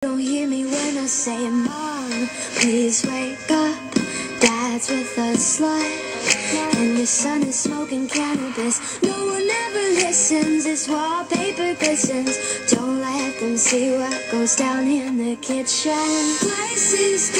Don't hear me when I say, Mom, please wake up. Dad's with a slut, and your son is smoking cannabis. No one ever listens, this wallpaper glistens. Don't let them see what goes down in the kitchen. Places,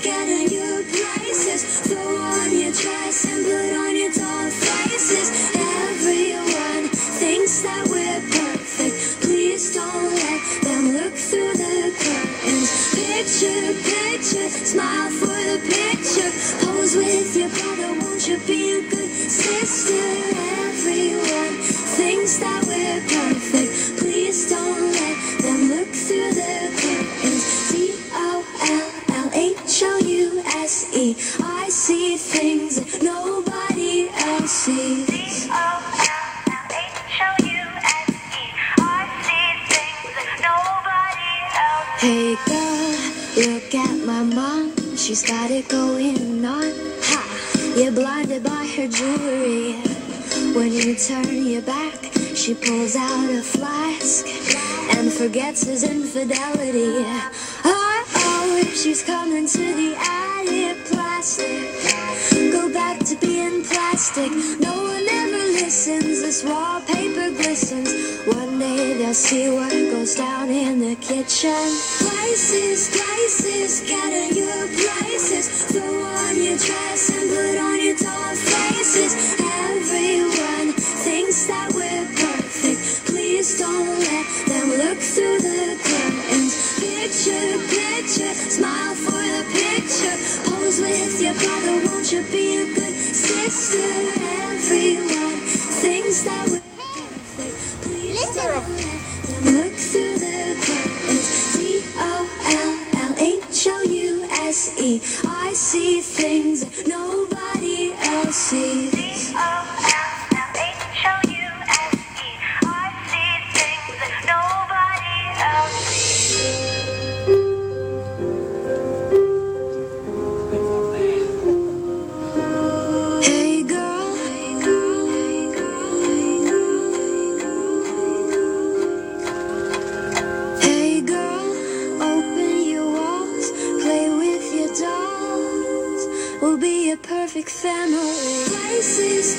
getting your prices. Throw on your dress and put on your doll faces. Everyone thinks that we're perfect. Please don't let them look through the curtains. Picture, smile for the picture. Pose with your brother, won't you be a good sister? Everyone thinks that we're perfect. Please don't let them look through the curtains. DOLLHOUSE. I see things that nobody else sees. Hey girl, look at my mom, she's got it going on. Ha! You're blinded by her jewelry. When you turn your back, she pulls out a flask and forgets his infidelity. Oh, she's coming to the attic. Plastic, go back to being plastic. No one ever listens, this wallpaper glistens. One day they'll see what goes down in the kitchen. Places, getting your prices. Throw on your dress and put on your doll faces. Everyone thinks that we're perfect. Please don't let them look through the curtains. Picture, smile for the picture. Pose with your brother, won't you be a good sister? Everyone thinks that we're perfect. Please don't let them look through the curtains. DOLLHOUSE. I see things that nobody else sees. We'll be a perfect family. Places,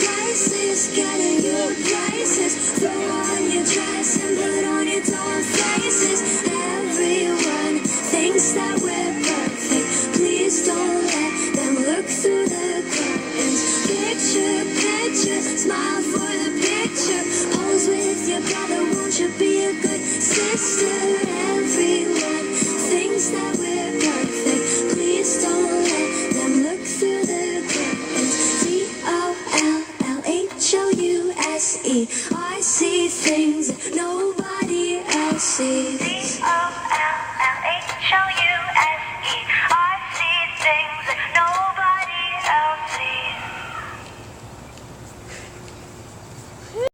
getting your prices. Throw on your dress and put on your doll faces. Everyone thinks that we're perfect. Please don't let them look through the curtains. Picture, smile for the picture. Pose with your brother, won't you be a good sister? Everyone thinks that we're perfect. Please don't let them look through the curtains. DOLLHOUSE. I see things that nobody else sees. DOLLHOUSE.